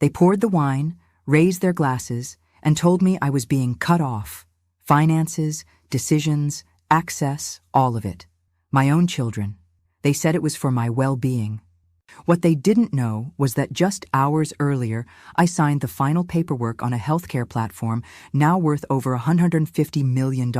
They poured the wine, raised their glasses, and told me I was being cut off. Finances, decisions, access, all of it. My own children. They said it was for my well-being. What they didn't know was that just hours earlier, I signed the final paperwork on a healthcare platform now worth over $150 million.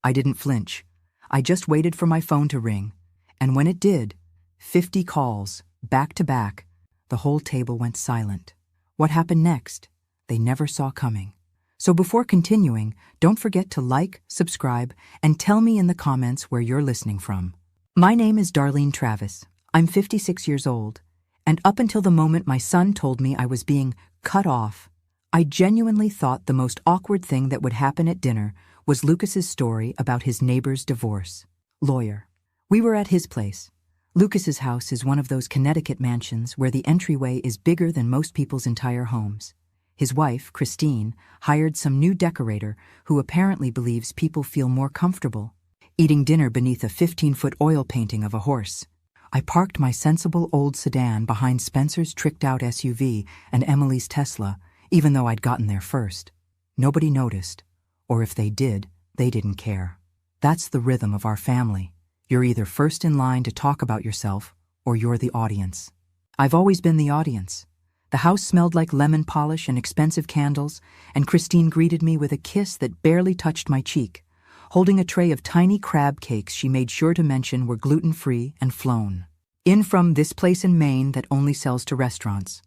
I didn't flinch. I just waited for my phone to ring. And when it did, 50 calls, back to back, the whole table went silent. What happened next? They never saw coming. So before continuing, don't forget to like, subscribe, and tell me in the comments where you're listening from. My name is Darlene Travis. I'm 56 years old, and up until the moment my son told me I was being cut off, I genuinely thought the most awkward thing that would happen at dinner was Lucas's story about his neighbor's divorce. Lawyer. We were at his place. Lucas's house is one of those Connecticut mansions where the entryway is bigger than most people's entire homes. His wife, Christine, hired some new decorator who apparently believes people feel more comfortable eating dinner beneath a 15-foot oil painting of a horse. I parked my sensible old sedan behind Spencer's tricked-out SUV and Emily's Tesla, even though I'd gotten there first. Nobody noticed, or if they did, they didn't care. That's the rhythm of our family. You're either first in line to talk about yourself, or you're the audience. I've always been the audience. The house smelled like lemon polish and expensive candles, and Christine greeted me with a kiss that barely touched my cheek, holding a tray of tiny crab cakes she made sure to mention were gluten-free and flown. In from this place in Maine that only sells to restaurants.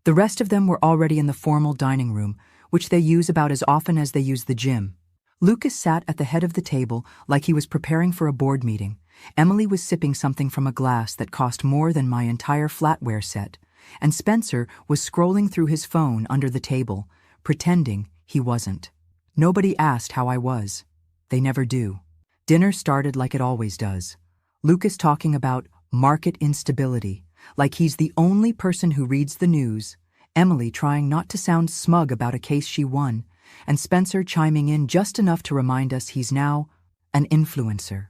The rest of them were already in the formal dining room, which they use about as often as they use the gym. Lucas sat at the head of the table like he was preparing for a board meeting. Emily was sipping something from a glass that cost more than my entire flatware set, and Spencer was scrolling through his phone under the table, pretending he wasn't. Nobody asked how I was. They never do. Dinner started like it always does. Lucas talking about market instability, like he's the only person who reads the news, Emily trying not to sound smug about a case she won, and Spencer chiming in just enough to remind us he's now an influencer,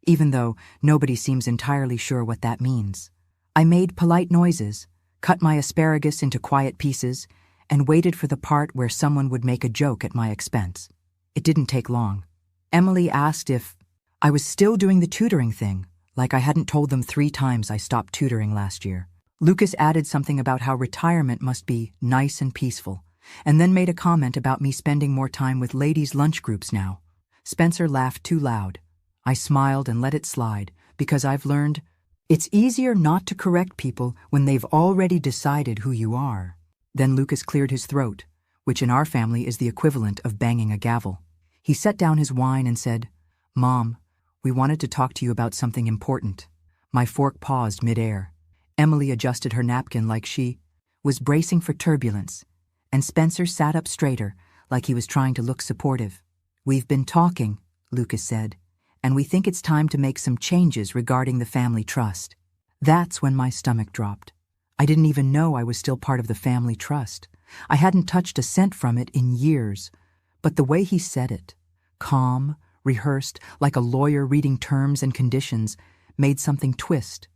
even though nobody seems entirely sure what that means. I made polite noises, cut my asparagus into quiet pieces, and waited for the part where someone would make a joke at my expense. It didn't take long. Emily asked if I was still doing the tutoring thing, like I hadn't told them 3 times I stopped tutoring last year. Lucas added something about how retirement must be nice and peaceful, and then made a comment about me spending more time with ladies' lunch groups now. Spencer laughed too loud. I smiled and let it slide, because I've learned it's easier not to correct people when they've already decided who you are. Then Lucas cleared his throat, which in our family is the equivalent of banging a gavel. He set down his wine and said, "Mom, we wanted to talk to you about something important." My fork paused midair. Emily adjusted her napkin like she was bracing for turbulence, and Spencer sat up straighter, like he was trying to look supportive. "We've been talking," Lucas said, "and we think it's time to make some changes regarding the family trust." That's when my stomach dropped. I didn't even know I was still part of the family trust. I hadn't touched a cent from it in years. But the way he said it, calm, rehearsed, like a lawyer reading terms and conditions, made something twist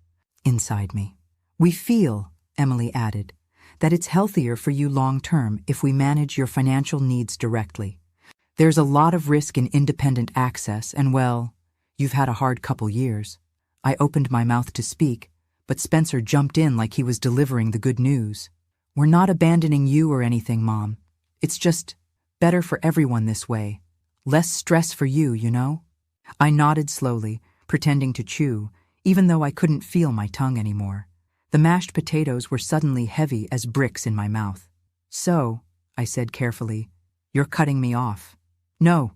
inside me. "We feel," Emily added, "that it's healthier for you long-term if we manage your financial needs directly. There's a lot of risk in independent access, and well, you've had a hard couple years." I opened my mouth to speak, but Spencer jumped in like he was delivering the good news. "We're not abandoning you or anything, Mom. It's just better for everyone this way. Less stress for you, you know?" I nodded slowly, pretending to chew, even though I couldn't feel my tongue anymore. The mashed potatoes were suddenly heavy as bricks in my mouth. "So," I said carefully, "you're cutting me off." No,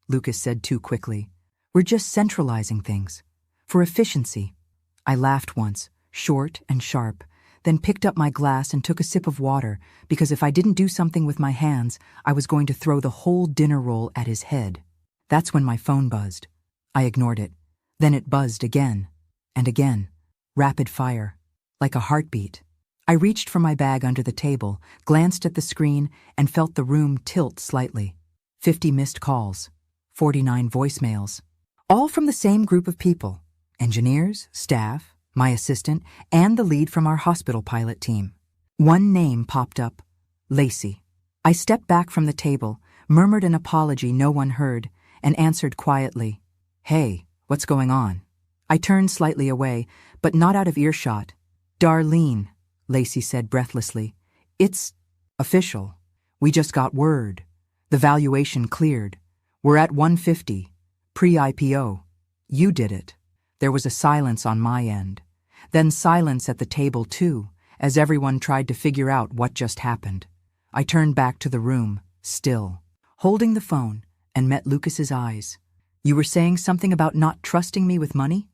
Lucas said too quickly. "We're just centralizing things. For efficiency." I laughed once, short and sharp, then picked up my glass and took a sip of water, because if I didn't do something with my hands, I was going to throw the whole dinner roll at his head. That's when my phone buzzed. I ignored it. Then it buzzed again, and again, rapid fire, like a heartbeat. I reached for my bag under the table, glanced at the screen, and felt the room tilt slightly. 50 missed calls, 49 voicemails, all from the same group of people: engineers, staff, my assistant, and the lead from our hospital pilot team. One name popped up: Lacey. I stepped back from the table, murmured an apology no one heard, and answered quietly, "Hey, what's going on?" I turned slightly away, but not out of earshot. "Darlene," Lacey said breathlessly, "it's official. We just got word. The valuation cleared. We're at 150, pre-IPO. You did it." There was a silence on my end. Then silence at the table too, as everyone tried to figure out what just happened. I turned back to the room, still, holding the phone, and met Lucas's eyes. "You were saying something about not trusting me with money?"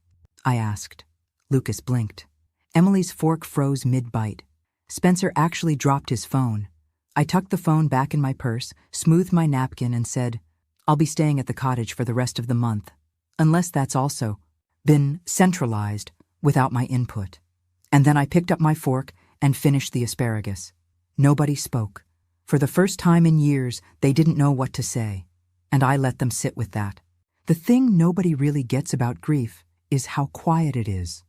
I asked. Lucas blinked. Emily's fork froze mid-bite. Spencer actually dropped his phone. I tucked the phone back in my purse, smoothed my napkin, and said, "I'll be staying at the cottage for the rest of the month, unless that's also been centralized without my input." And then I picked up my fork and finished the asparagus. Nobody spoke. For the first time in years, they didn't know what to say, and I let them sit with that. The thing nobody really gets about grief is how quiet it is.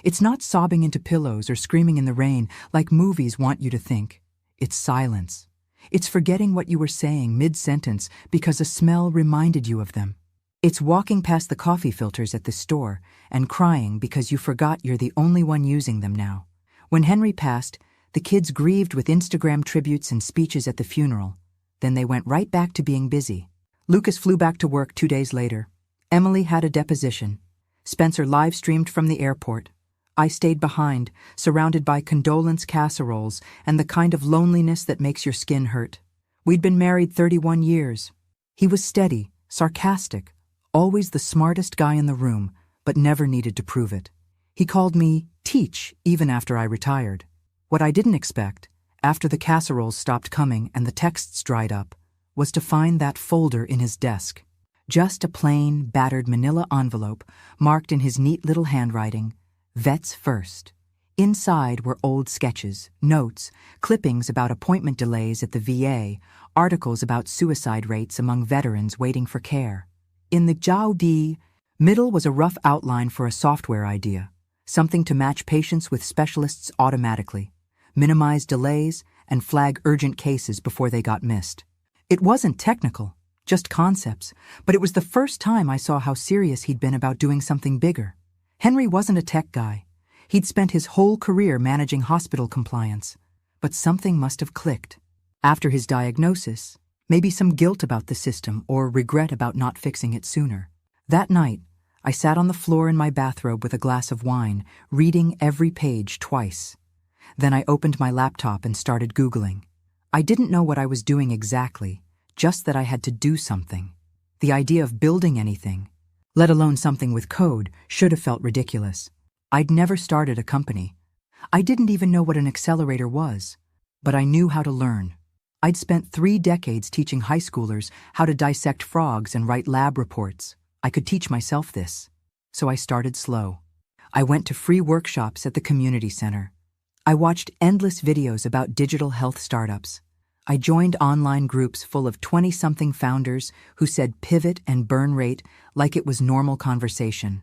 It's not sobbing into pillows or screaming in the rain like movies want you to think. It's silence. It's forgetting what you were saying mid-sentence because a smell reminded you of them. It's walking past the coffee filters at the store and crying because you forgot you're the only one using them now. When Henry passed, the kids grieved with Instagram tributes and speeches at the funeral. Then they went right back to being busy. Lucas flew back to work 2 days later. Emily had a deposition. Spencer live-streamed from the airport. I stayed behind, surrounded by condolence casseroles and the kind of loneliness that makes your skin hurt. We'd been married 31 years. He was steady, sarcastic, always the smartest guy in the room, but never needed to prove it. He called me Teach even after I retired. What I didn't expect, after the casseroles stopped coming and the texts dried up, was to find that folder in his desk. Just a plain, battered manila envelope marked in his neat little handwriting, "Vets First." Inside were old sketches, notes, clippings about appointment delays at the VA, articles about suicide rates among veterans waiting for care. In the Jaudi middle was a rough outline for a software idea, something to match patients with specialists automatically, minimize delays, and flag urgent cases before they got missed. It wasn't technical, just concepts, but it was the first time I saw how serious he'd been about doing something bigger. Henry wasn't a tech guy. He'd spent his whole career managing hospital compliance, but something must have clicked. After his diagnosis, maybe some guilt about the system or regret about not fixing it sooner. That night, I sat on the floor in my bathrobe with a glass of wine, reading every page twice. Then I opened my laptop and started Googling. I didn't know what I was doing exactly, just that I had to do something. The idea of building anything, let alone something with code, should have felt ridiculous. I'd never started a company. I didn't even know what an accelerator was, but I knew how to learn. I'd spent 3 decades teaching high schoolers how to dissect frogs and write lab reports. I could teach myself this. So I started slow. I went to free workshops at the community center. I watched endless videos about digital health startups. I joined online groups full of 20-something founders who said pivot and burn rate like it was normal conversation.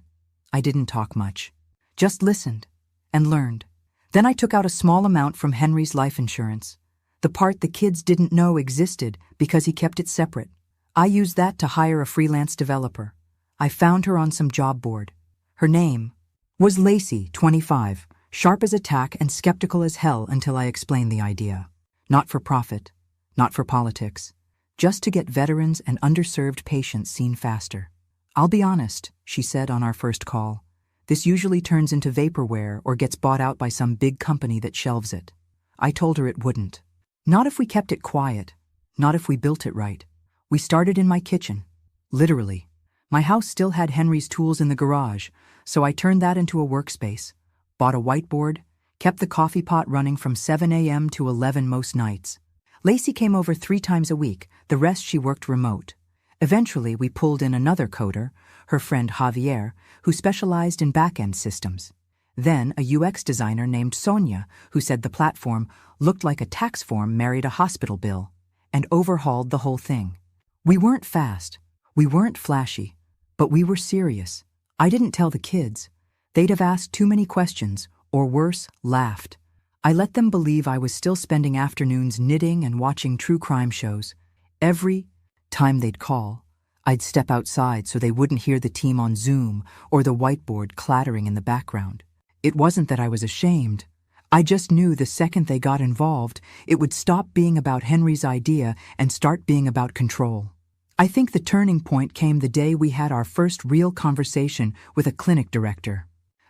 I didn't talk much, just listened and learned. Then I took out a small amount from Henry's life insurance, the part the kids didn't know existed because he kept it separate. I used that to hire a freelance developer. I found her on some job board. Her name was Lacey, 25, sharp as a tack and skeptical as hell until I explained the idea. Not for profit, not for politics, just to get veterans and underserved patients seen faster. "I'll be honest," she said on our first call. "This usually turns into vaporware or gets bought out by some big company that shelves it." I told her it wouldn't. Not if we kept it quiet, not if we built it right. We started in my kitchen, literally. My house still had Henry's tools in the garage, so I turned that into a workspace, bought a whiteboard, kept the coffee pot running from 7 a.m. to 11 most nights. Lacey came over 3 times a week, the rest she worked remote. Eventually, we pulled in another coder, her friend Javier, who specialized in back-end systems. Then a UX designer named Sonia, who said the platform looked like a tax form married a hospital bill, and overhauled the whole thing. We weren't fast, we weren't flashy, but we were serious. I didn't tell the kids. They'd have asked too many questions, or worse, laughed. I let them believe I was still spending afternoons knitting and watching true crime shows. Every time they'd call, I'd step outside so they wouldn't hear the team on Zoom or the whiteboard clattering in the background. It wasn't that I was ashamed. I just knew the second they got involved, it would stop being about Henry's idea and start being about control. I think the turning point came the day we had our first real conversation with a clinic director.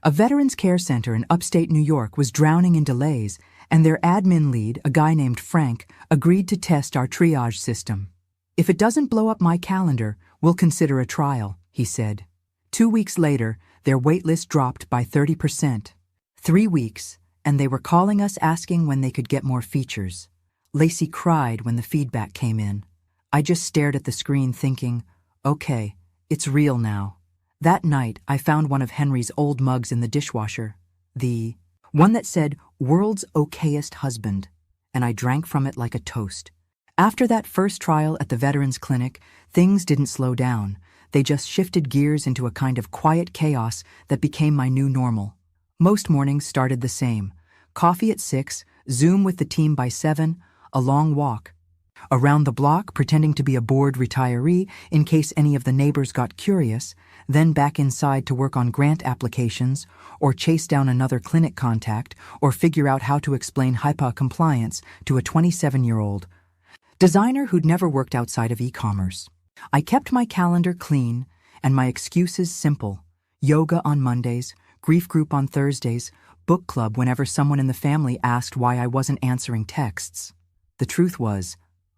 A veterans care center in upstate New York was drowning in delays, and their admin lead, a guy named Frank, agreed to test our triage system. "If it doesn't blow up my calendar, we'll consider a trial," he said. 2 weeks later, their waitlist dropped by 30%. 3 weeks, and they were calling us asking when they could get more features. Lacey cried when the feedback came in. I just stared at the screen thinking, okay, it's real now. That night, I found one of Henry's old mugs in the dishwasher. The one that said, "World's okayest husband," and I drank from it like a toast. After that first trial at the Veterans Clinic, things didn't slow down. They just shifted gears into a kind of quiet chaos that became my new normal. Most mornings started the same. Coffee at 6, Zoom with the team by 7, a long walk. Around the block, pretending to be a bored retiree in case any of the neighbors got curious, then back inside to work on grant applications, or chase down another clinic contact, or figure out how to explain HIPAA compliance to a 27-year-old designer who'd never worked outside of e-commerce. I kept my calendar clean and my excuses simple. Yoga on Mondays, grief group on Thursdays, book club whenever someone in the family asked why I wasn't answering texts. The truth was,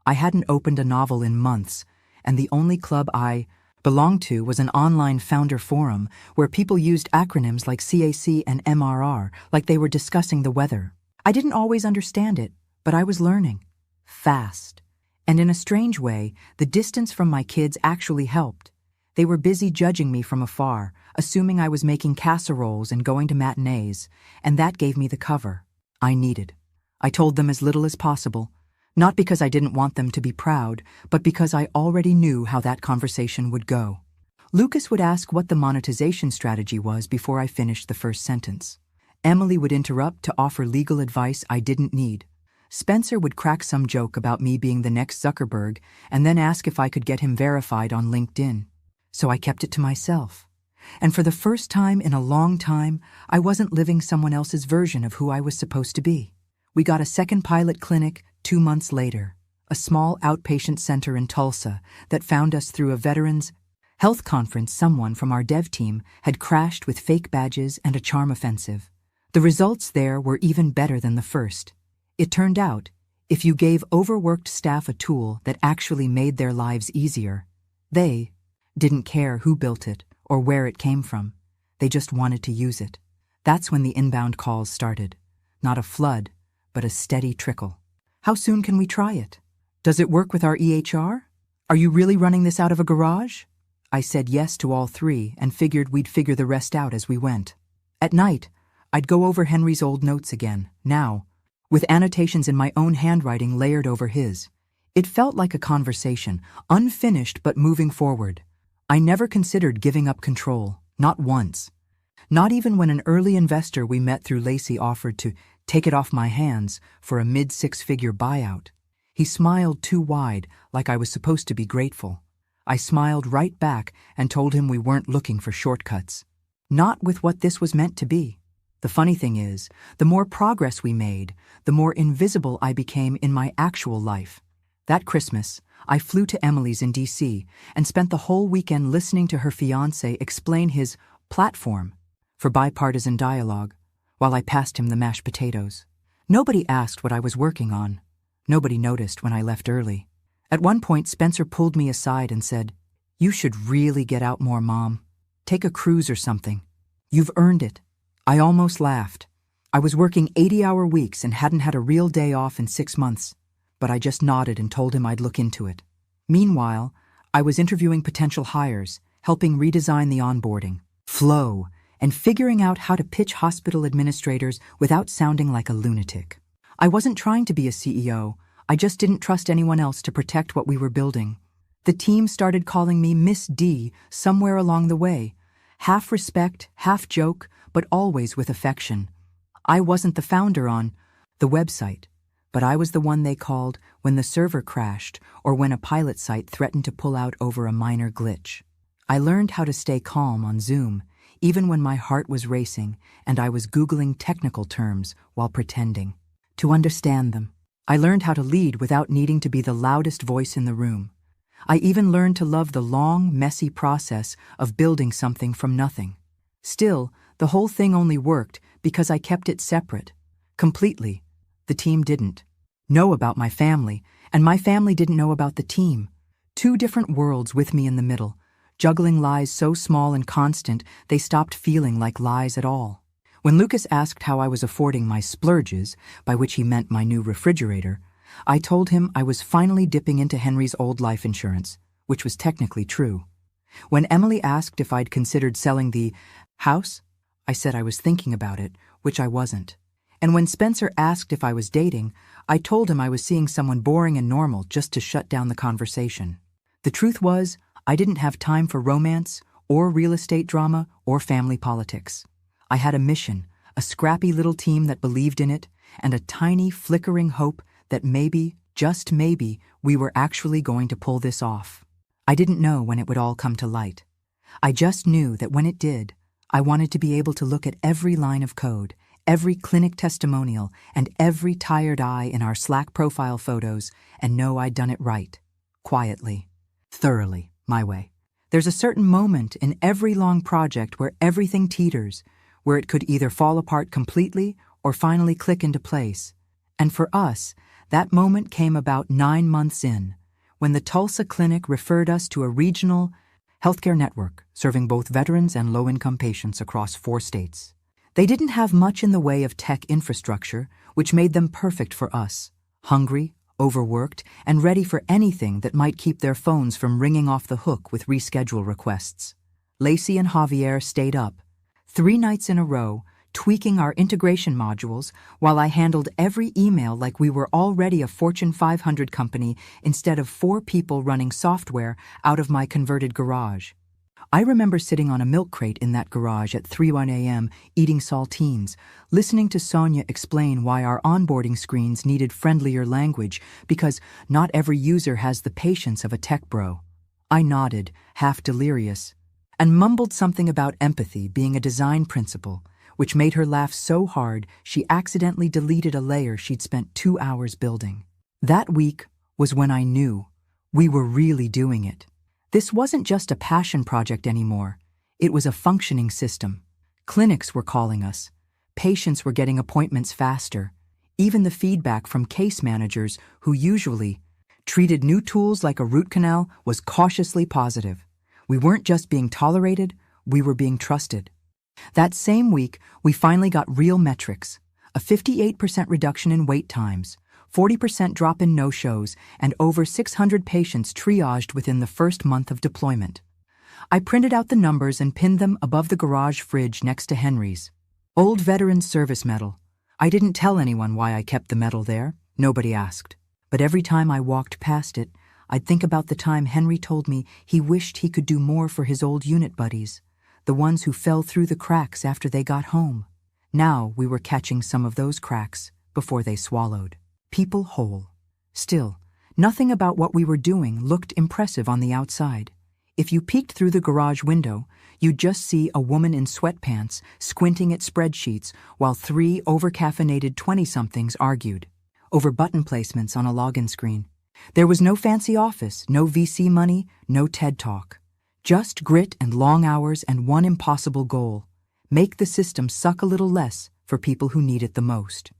I hadn't opened a novel in months, and the only club I belonged to was an online founder forum where people used acronyms like CAC and MRR like they were discussing the weather. I didn't always understand it, but I was learning. Fast. And in a strange way, the distance from my kids actually helped. They were busy judging me from afar, assuming I was making casseroles and going to matinees, and that gave me the cover I needed. I told them as little as possible, not because I didn't want them to be proud, but because I already knew how that conversation would go. Lucas would ask what the monetization strategy was before I finished the first sentence. Emily would interrupt to offer legal advice I didn't need. Spencer would crack some joke about me being the next Zuckerberg and then ask if I could get him verified on LinkedIn. So I kept it to myself. And for the first time in a long time, I wasn't living someone else's version of who I was supposed to be. We got a second pilot clinic 2 months later, a small outpatient center in Tulsa that found us through a veterans health conference someone from our dev team had crashed with fake badges and a charm offensive. The results there were even better than the first. It turned out, if you gave overworked staff a tool that actually made their lives easier, they didn't care who built it or where it came from. They just wanted to use it. That's when the inbound calls started. Not a flood, but a steady trickle. How soon can we try it? Does it work with our EHR? Are you really running this out of a garage? I said yes to all three and figured we'd figure the rest out as we went. At night, I'd go over Henry's old notes again, now, with annotations in my own handwriting layered over his. It felt like a conversation, unfinished but moving forward. I never considered giving up control, not once. Not even when an early investor we met through Lacey offered to take it off my hands for a mid-6-figure buyout. He smiled too wide, like I was supposed to be grateful. I smiled right back and told him we weren't looking for shortcuts. Not with what this was meant to be. The funny thing is, the more progress we made, the more invisible I became in my actual life. That Christmas, I flew to Emily's in D.C. and spent the whole weekend listening to her fiancé explain his platform for bipartisan dialogue, while I passed him the mashed potatoes. Nobody asked what I was working on. Nobody noticed when I left early. At one point, Spencer pulled me aside and said, "You should really get out more, Mom. Take a cruise or something. You've earned it." I almost laughed. I was working 80-hour weeks and hadn't had a real day off in 6 months, but I just nodded and told him I'd look into it. Meanwhile, I was interviewing potential hires, helping redesign the onboarding flow, and figuring out how to pitch hospital administrators without sounding like a lunatic. I wasn't trying to be a CEO, I just didn't trust anyone else to protect what we were building. The team started calling me Miss D somewhere along the way, half respect, half joke, but always with affection. I wasn't the founder on the website, but I was the one they called when the server crashed or when a pilot site threatened to pull out over a minor glitch. I learned how to stay calm on Zoom, even when my heart was racing and I was Googling technical terms while pretending to understand them. I learned how to lead without needing to be the loudest voice in the room. I even learned to love the long, messy process of building something from nothing. Still, the whole thing only worked because I kept it separate. Completely. The team didn't know about my family, and my family didn't know about the team. Two different worlds with me in the middle, juggling lies so small and constant they stopped feeling like lies at all. When Lucas asked how I was affording my splurges, by which he meant my new refrigerator, I told him I was finally dipping into Henry's old life insurance, which was technically true. When Emily asked if I'd considered selling the house, I said I was thinking about it, which I wasn't. And when Spencer asked if I was dating, I told him I was seeing someone boring and normal just to shut down the conversation. The truth was, I didn't have time for romance, or real estate drama, or family politics. I had a mission, a scrappy little team that believed in it, and a tiny, flickering hope that maybe, just maybe, we were actually going to pull this off. I didn't know when it would all come to light. I just knew that when it did, I wanted to be able to look at every line of code, every clinic testimonial, and every tired eye in our Slack profile photos and know I'd done it right, quietly, thoroughly, my way. There's a certain moment in every long project where everything teeters, where it could either fall apart completely or finally click into place. And for us, that moment came about 9 months in, when the Tulsa clinic referred us to a regional healthcare network serving both veterans and low-income patients across 4 states. They didn't have much in the way of tech infrastructure, which made them perfect for us, hungry, overworked, and ready for anything that might keep their phones from ringing off the hook with reschedule requests. Lacey and Javier stayed up, 3 nights in a row, tweaking our integration modules while I handled every email like we were already a Fortune 500 company instead of 4 people running software out of my converted garage. I remember sitting on a milk crate in that garage at 3:01 a.m. eating saltines, listening to Sonia explain why our onboarding screens needed friendlier language because not every user has the patience of a tech bro. I nodded, half delirious, and mumbled something about empathy being a design principle, which made her laugh so hard she accidentally deleted a layer she'd spent 2 hours building. That week was when I knew we were really doing it. This wasn't just a passion project anymore. It was a functioning system. Clinics were calling us. Patients were getting appointments faster. Even the feedback from case managers who usually treated new tools like a root canal was cautiously positive. We weren't just being tolerated, we were being trusted. That same week, we finally got real metrics, a 58% reduction in wait times, 40% drop in no-shows, and over 600 patients triaged within the first month of deployment. I printed out the numbers and pinned them above the garage fridge next to Henry's. Old veteran service medal. I didn't tell anyone why I kept the medal there. Nobody asked. But every time I walked past it, I'd think about the time Henry told me he wished he could do more for his old unit buddies, the ones who fell through the cracks after they got home. Now we were catching some of those cracks before they swallowed. People whole. Still, nothing about what we were doing looked impressive on the outside. If you peeked through the garage window, you'd just see a woman in sweatpants squinting at spreadsheets while 3 overcaffeinated 20-somethings argued over button placements on a login screen. There was no fancy office, no VC money, no TED Talk. Just grit and long hours and one impossible goal: make the system suck a little less for people who need it the most.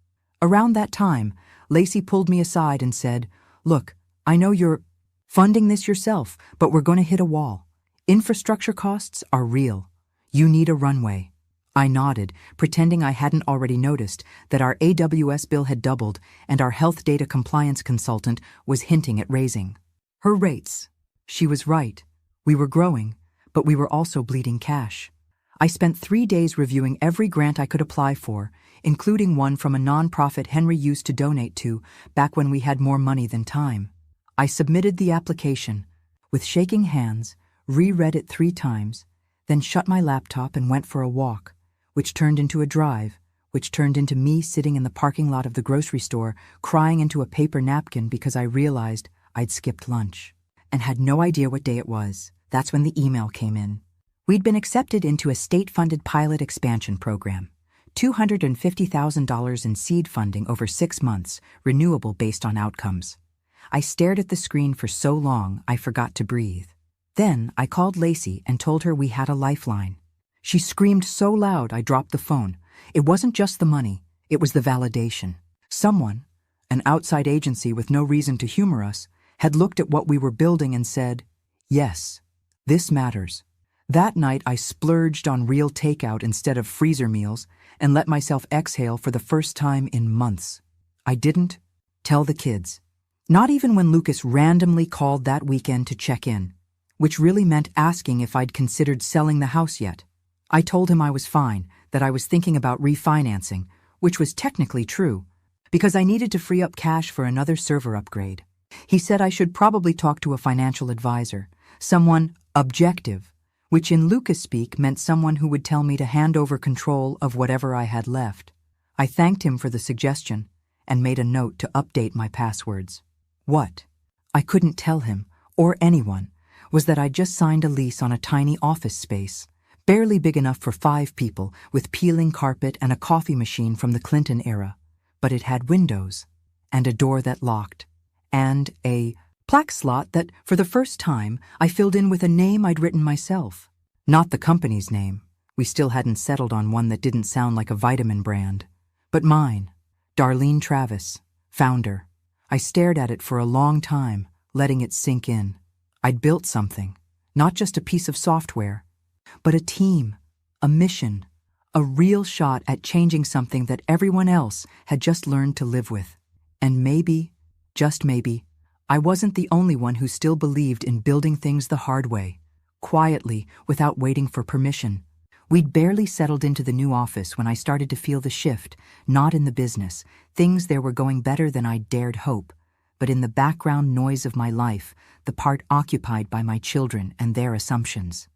Around that time, Lacey pulled me aside and said, "Look, I know you're funding this yourself, but we're going to hit a wall. Infrastructure costs are real. You need a runway." I nodded, pretending I hadn't already noticed that our AWS bill had doubled and our health data compliance consultant was hinting at raising her rates. She was right. We were growing, but we were also bleeding cash. I spent 3 days reviewing every grant I could apply for, including one from a nonprofit Henry used to donate to back when we had more money than time. I submitted the application, with shaking hands, reread it 3 times, then shut my laptop and went for a walk, which turned into a drive, which turned into me sitting in the parking lot of the grocery store, crying into a paper napkin because I realized I'd skipped lunch and had no idea what day it was. That's when the email came in. We'd been accepted into a state-funded pilot expansion program. $250,000 in seed funding over 6 months, renewable based on outcomes. I stared at the screen for so long I forgot to breathe. Then I called Lacey and told her we had a lifeline. She screamed so loud I dropped the phone. It wasn't just the money, it was the validation. Someone, an outside agency with no reason to humor us, had looked at what we were building and said, "Yes, this matters." That night I splurged on real takeout instead of freezer meals and let myself exhale for the first time in months. I didn't tell the kids. Not even when Lucas randomly called that weekend to check in, which really meant asking if I'd considered selling the house yet. I told him I was fine, that I was thinking about refinancing, which was technically true, because I needed to free up cash for another server upgrade. He said I should probably talk to a financial advisor, someone objective, which in Lucas speak meant someone who would tell me to hand over control of whatever I had left. I thanked him for the suggestion and made a note to update my passwords. What I couldn't tell him, or anyone, was that I'd just signed a lease on a tiny office space, barely big enough for 5 people, with peeling carpet and a coffee machine from the Clinton era. But it had windows, and a door that locked, and a plaque slot that, for the first time, I filled in with a name I'd written myself. Not the company's name. We still hadn't settled on one that didn't sound like a vitamin brand. But mine, Darlene Travis, founder. I stared at it for a long time, letting it sink in. I'd built something, not just a piece of software, but a team, a mission, a real shot at changing something that everyone else had just learned to live with. And maybe, just maybe, I wasn't the only one who still believed in building things the hard way, quietly, without waiting for permission. We'd barely settled into the new office when I started to feel the shift, not in the business. Things there were going better than I dared hope, but in the background noise of my life, the part occupied by my children and their assumptions.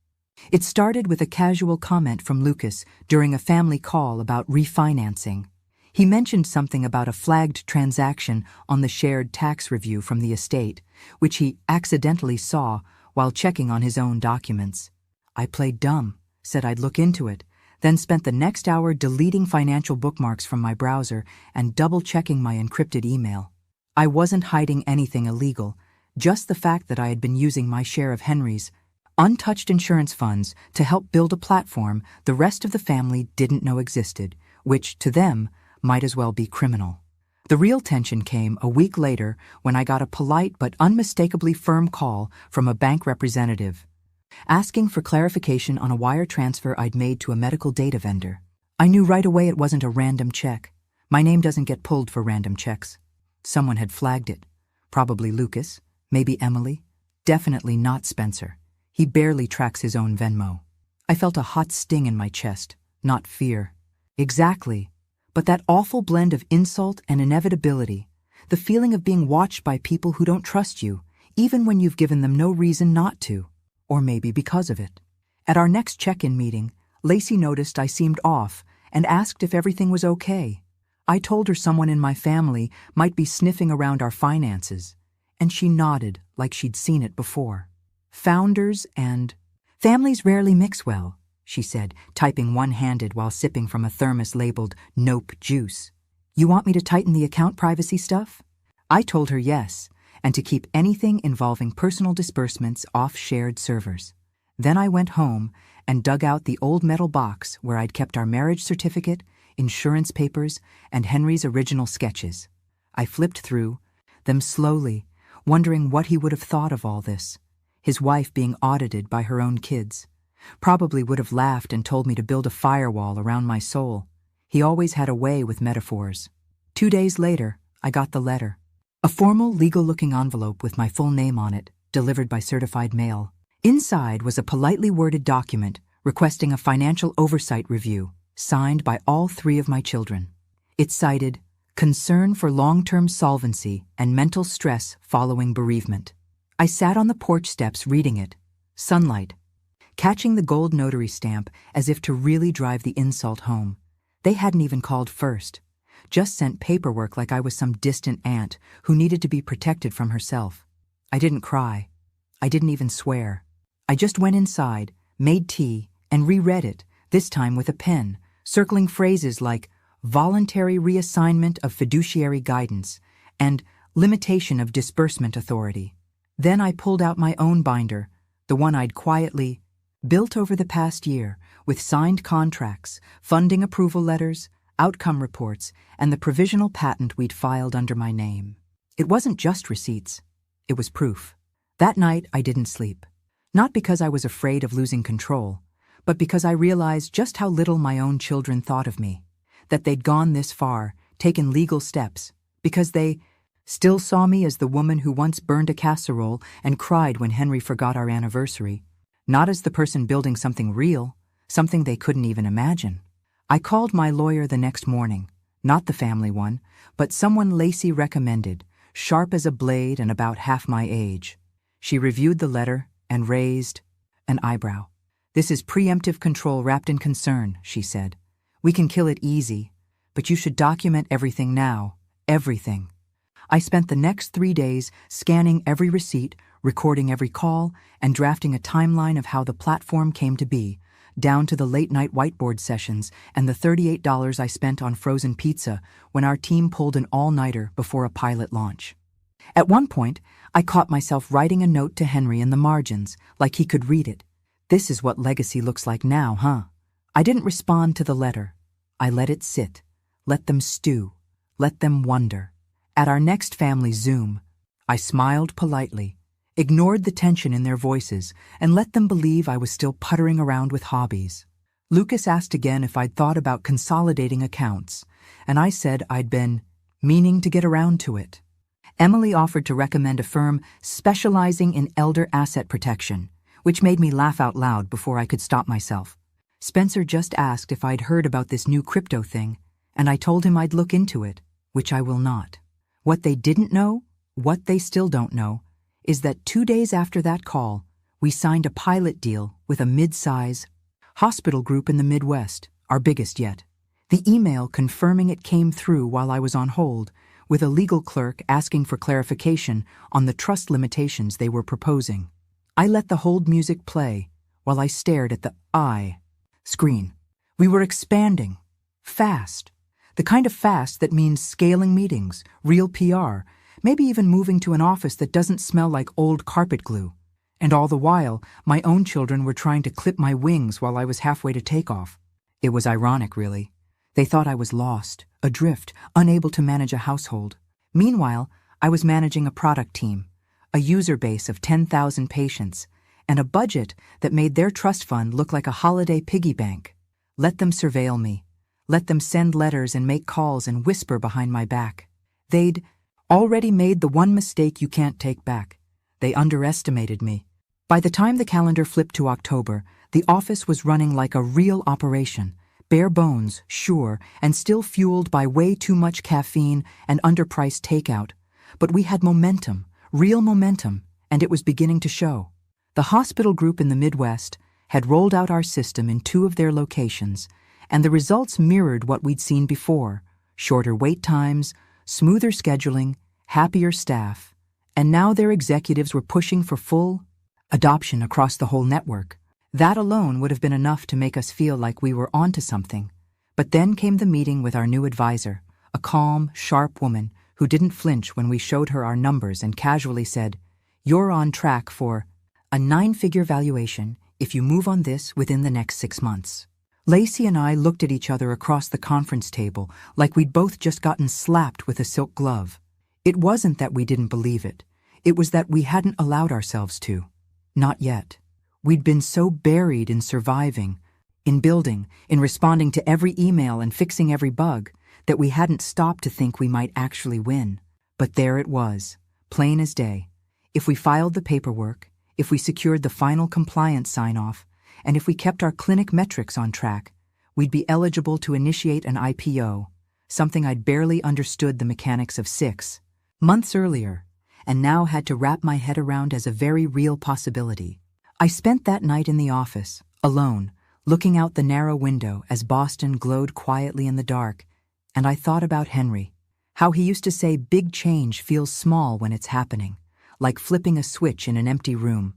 It started with a casual comment from Lucas during a family call about refinancing. He mentioned something about a flagged transaction on the shared tax review from the estate, which he accidentally saw while checking on his own documents. I played dumb, said I'd look into it, then spent the next hour deleting financial bookmarks from my browser and double-checking my encrypted email. I wasn't hiding anything illegal, just the fact that I had been using my share of Henry's untouched insurance funds to help build a platform the rest of the family didn't know existed, which, to them, might as well be criminal. The real tension came a week later when I got a polite but unmistakably firm call from a bank representative, asking for clarification on a wire transfer I'd made to a medical data vendor. I knew right away it wasn't a random check. My name doesn't get pulled for random checks. Someone had flagged it. Probably Lucas, maybe Emily, definitely not Spencer. He barely tracks his own Venmo. I felt a hot sting in my chest, not fear. Exactly. But that awful blend of insult and inevitability, the feeling of being watched by people who don't trust you, even when you've given them no reason not to, or maybe because of it. At our next check-in meeting, Lacey noticed I seemed off and asked if everything was okay. I told her someone in my family might be sniffing around our finances, and she nodded like she'd seen it before. Founders and families rarely mix well, she said, typing one-handed while sipping from a thermos labeled Nope Juice. You want me to tighten the account privacy stuff? I told her yes, and to keep anything involving personal disbursements off shared servers. Then I went home and dug out the old metal box where I'd kept our marriage certificate, insurance papers, and Henry's original sketches. I flipped through them slowly, wondering what he would have thought of all this. His wife being audited by her own kids. Probably would have laughed and told me to build a firewall around my soul. He always had a way with metaphors. 2 days later, I got the letter. A formal, legal-looking envelope with my full name on it, delivered by certified mail. Inside was a politely worded document requesting a financial oversight review, signed by all 3 of my children. It cited, "Concern for long-term solvency and mental stress following bereavement." I sat on the porch steps reading it, sunlight, catching the gold notary stamp as if to really drive the insult home. They hadn't even called first, just sent paperwork like I was some distant aunt who needed to be protected from herself. I didn't cry. I didn't even swear. I just went inside, made tea, and reread it, this time with a pen, circling phrases like voluntary reassignment of fiduciary guidance and limitation of disbursement authority. Then I pulled out my own binder, the one I'd quietly built over the past year, with signed contracts, funding approval letters, outcome reports, and the provisional patent we'd filed under my name. It wasn't just receipts. It was proof. That night, I didn't sleep. Not because I was afraid of losing control, but because I realized just how little my own children thought of me, that they'd gone this far, taken legal steps, because they still saw me as the woman who once burned a casserole and cried when Henry forgot our anniversary, not as the person building something real, something they couldn't even imagine. I called my lawyer the next morning, not the family one, but someone Lacey recommended, sharp as a blade and about half my age. She reviewed the letter and raised an eyebrow. "This is preemptive control wrapped in concern," she said. "We can kill it easy, but you should document everything now, everything." I spent the next 3 days scanning every receipt, recording every call, and drafting a timeline of how the platform came to be, down to the late-night whiteboard sessions and the $38 I spent on frozen pizza when our team pulled an all-nighter before a pilot launch. At one point, I caught myself writing a note to Henry in the margins, like he could read it. "This is what legacy looks like now, huh?" I didn't respond to the letter. I let it sit, let them stew, let them wonder. At our next family Zoom, I smiled politely, ignored the tension in their voices, and let them believe I was still puttering around with hobbies. Lucas asked again if I'd thought about consolidating accounts, and I said I'd been meaning to get around to it. Emily offered to recommend a firm specializing in elder asset protection, which made me laugh out loud before I could stop myself. Spencer just asked if I'd heard about this new crypto thing, and I told him I'd look into it, which I will not. What they didn't know, what they still don't know, is that 2 days after that call, we signed a pilot deal with a mid-size hospital group in the Midwest, our biggest yet. The email confirming it came through while I was on hold, with a legal clerk asking for clarification on the trust limitations they were proposing. I let the hold music play while I stared at the I screen. We were expanding. Fast. The kind of fast that means scaling meetings, real PR, maybe even moving to an office that doesn't smell like old carpet glue. And all the while, my own children were trying to clip my wings while I was halfway to takeoff. It was ironic, really. They thought I was lost, adrift, unable to manage a household. Meanwhile, I was managing a product team, a user base of 10,000 patients, and a budget that made their trust fund look like a holiday piggy bank. Let them surveil me. Let them send letters and make calls and whisper behind my back. They'd already made the one mistake you can't take back. They underestimated me. By the time the calendar flipped to October, the office was running like a real operation, bare bones, sure, and still fueled by way too much caffeine and underpriced takeout. But we had momentum, real momentum, and it was beginning to show. The hospital group in the Midwest had rolled out our system in 2 of their locations, and the results mirrored what we'd seen before: shorter wait times, smoother scheduling, happier staff, and now their executives were pushing for full adoption across the whole network. That alone would have been enough to make us feel like we were onto something. But then came the meeting with our new advisor, a calm, sharp woman who didn't flinch when we showed her our numbers and casually said, "You're on track for a 9-figure valuation if you move on this within the next 6 months." Lacey and I looked at each other across the conference table like we'd both just gotten slapped with a silk glove. It wasn't that we didn't believe it. It was that we hadn't allowed ourselves to. Not yet. We'd been so buried in surviving, in building, in responding to every email and fixing every bug, that we hadn't stopped to think we might actually win. But there it was, plain as day. If we filed the paperwork, if we secured the final compliance sign-off, and if we kept our clinic metrics on track, we'd be eligible to initiate an IPO, something I'd barely understood the mechanics of 6 months earlier, and now had to wrap my head around as a very real possibility. I spent that night in the office, alone, looking out the narrow window as Boston glowed quietly in the dark, and I thought about Henry, how he used to say big change feels small when it's happening, like flipping a switch in an empty room,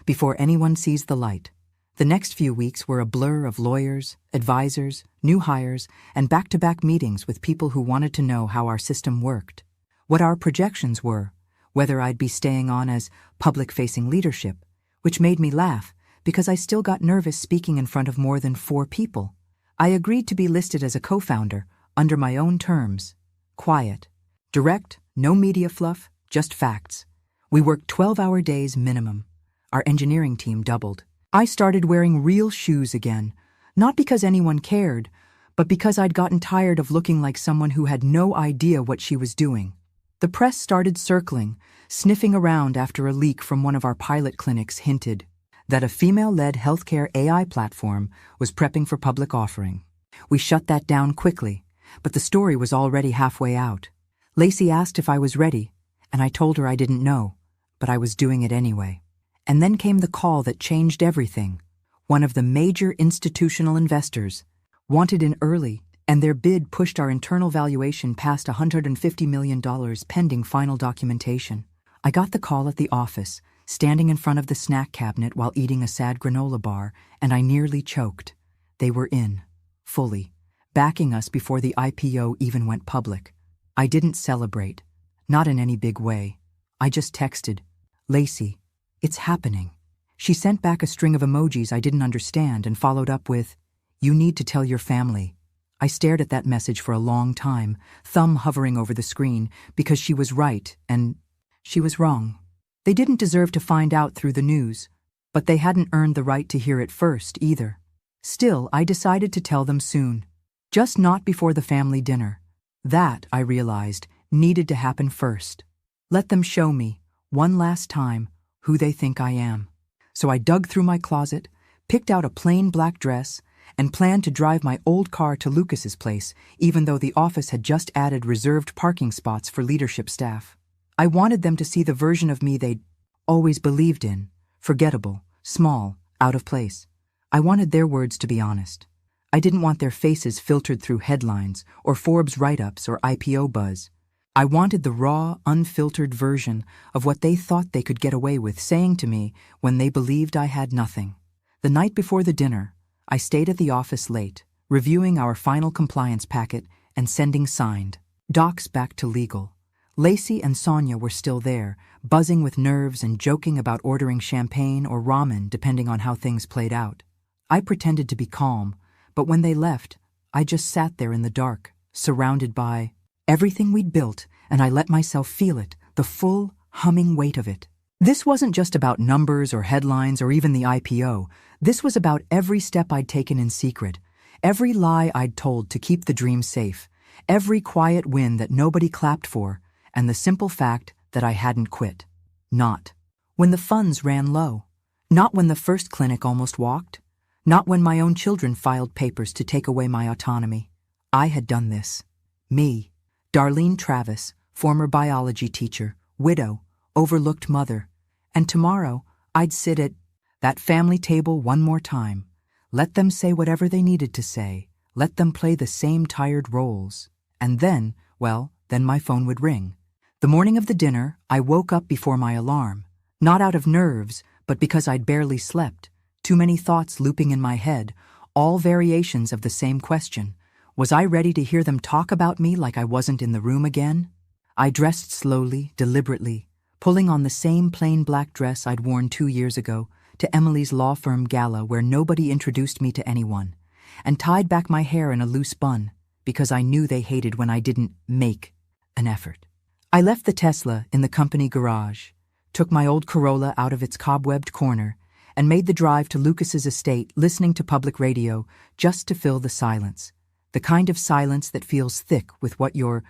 before anyone sees the light. The next few weeks were a blur of lawyers, advisors, new hires, and back-to-back meetings with people who wanted to know how our system worked, what our projections were, whether I'd be staying on as public-facing leadership, which made me laugh because I still got nervous speaking in front of more than 4 people. I agreed to be listed as a co-founder under my own terms. Quiet. Direct, no media fluff, just facts. We worked 12-hour days minimum. Our engineering team doubled. I started wearing real shoes again, not because anyone cared, but because I'd gotten tired of looking like someone who had no idea what she was doing. The press started circling, sniffing around after a leak from one of our pilot clinics hinted that a female-led healthcare AI platform was prepping for public offering. We shut that down quickly, but the story was already halfway out. Lacey asked if I was ready, and I told her I didn't know, but I was doing it anyway. And then came the call that changed everything. One of the major institutional investors wanted in early, and their bid pushed our internal valuation past $150 million pending final documentation. I got the call at the office, standing in front of the snack cabinet while eating a sad granola bar, and I nearly choked. They were in, fully, backing us before the IPO even went public. I didn't celebrate, not in any big way. I just texted, "Lacey, it's happening." She sent back a string of emojis I didn't understand and followed up with, "You need to tell your family." I stared at that message for a long time, thumb hovering over the screen, because she was right and she was wrong. They didn't deserve to find out through the news, but they hadn't earned the right to hear it first either. Still, I decided to tell them soon, just not before the family dinner. That, I realized, needed to happen first. Let them show me, one last time, who they think I am. So I dug through my closet, picked out a plain black dress, and planned to drive my old car to Lucas's place, even though the office had just added reserved parking spots for leadership staff. I wanted them to see the version of me they'd always believed in, forgettable, small, out of place. I wanted their words to be honest. I didn't want their faces filtered through headlines or Forbes write-ups or IPO buzz. I wanted the raw, unfiltered version of what they thought they could get away with saying to me when they believed I had nothing. The night before the dinner, I stayed at the office late, reviewing our final compliance packet and sending signed docs back to legal. Lacey and Sonia were still there, buzzing with nerves and joking about ordering champagne or ramen depending on how things played out. I pretended to be calm, but when they left, I just sat there in the dark, surrounded by everything we'd built, and I let myself feel it, the full, humming weight of it. This wasn't just about numbers or headlines or even the IPO. This was about every step I'd taken in secret, every lie I'd told to keep the dream safe, every quiet win that nobody clapped for, and the simple fact that I hadn't quit. Not when the funds ran low. Not when the first clinic almost walked. Not when my own children filed papers to take away my autonomy. I had done this. Me, Darlene Travis, former biology teacher, widow, overlooked mother. And tomorrow, I'd sit at that family table one more time. Let them say whatever they needed to say. Let them play the same tired roles. And then, well, then my phone would ring. The morning of the dinner, I woke up before my alarm. Not out of nerves, but because I'd barely slept. Too many thoughts looping in my head, all variations of the same question. Was I ready to hear them talk about me like I wasn't in the room again? I dressed slowly, deliberately, pulling on the same plain black dress I'd worn 2 years ago to Emily's law firm gala where nobody introduced me to anyone, and tied back my hair in a loose bun because I knew they hated when I didn't make an effort. I left the Tesla in the company garage, took my old Corolla out of its cobwebbed corner, and made the drive to Lucas's estate listening to public radio just to fill the silence. The kind of silence that feels thick with what you're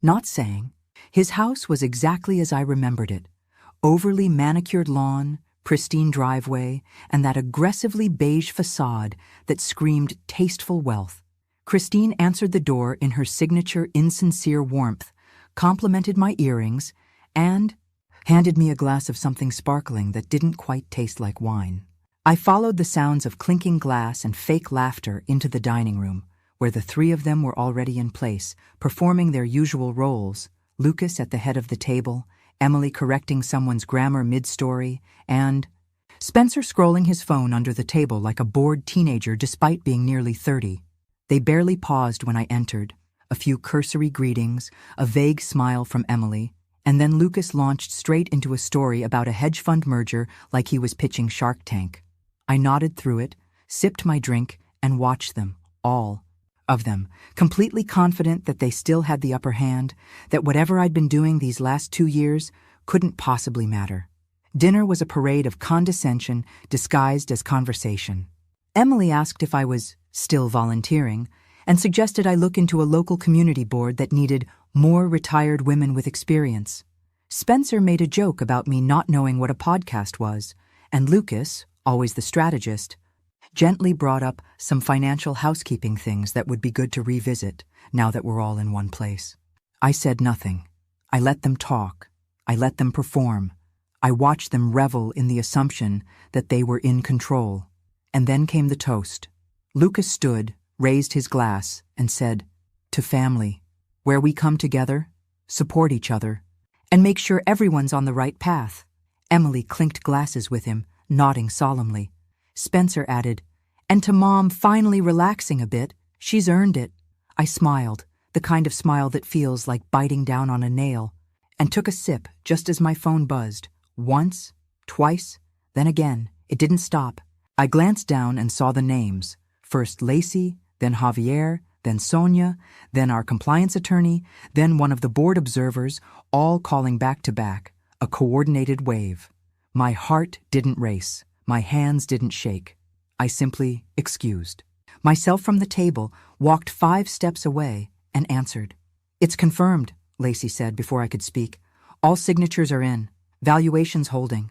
not saying. His house was exactly as I remembered it. Overly manicured lawn, pristine driveway, and that aggressively beige facade that screamed tasteful wealth. Christine answered the door in her signature insincere warmth, complimented my earrings, and handed me a glass of something sparkling that didn't quite taste like wine. I followed the sounds of clinking glass and fake laughter into the dining room, where the three of them were already in place, performing their usual roles, Lucas at the head of the table, Emily correcting someone's grammar mid-story, and Spencer scrolling his phone under the table like a bored teenager despite being nearly 30. They barely paused when I entered, a few cursory greetings, a vague smile from Emily, and then Lucas launched straight into a story about a hedge fund merger like he was pitching Shark Tank. I nodded through it, sipped my drink, and watched them, all of them, completely confident that they still had the upper hand, that whatever I'd been doing these last 2 years couldn't possibly matter. Dinner was a parade of condescension disguised as conversation. Emily asked if I was still volunteering and suggested I look into a local community board that needed more retired women with experience. Spencer made a joke about me not knowing what a podcast was, and Lucas, always the strategist, gently brought up some financial housekeeping things that would be good to revisit now that we're all in one place. I said nothing. I let them talk. I let them perform. I watched them revel in the assumption that they were in control. And then came the toast. Lucas stood, raised his glass, and said, "To family, where we come together, support each other, and make sure everyone's on the right path." Emily clinked glasses with him, nodding solemnly. Spencer added, "And to Mom finally relaxing a bit, she's earned it." I smiled, the kind of smile that feels like biting down on a nail, and took a sip just as my phone buzzed. Once, twice, then again. It didn't stop. I glanced down and saw the names. First Lacey, then Javier, then Sonia, then our compliance attorney, then one of the board observers, all calling back to back, a coordinated wave. My heart didn't race. My hands didn't shake. I simply excused myself from the table, walked 5 steps away, and answered. "It's confirmed," Lacey said before I could speak. "All signatures are in. Valuation's holding.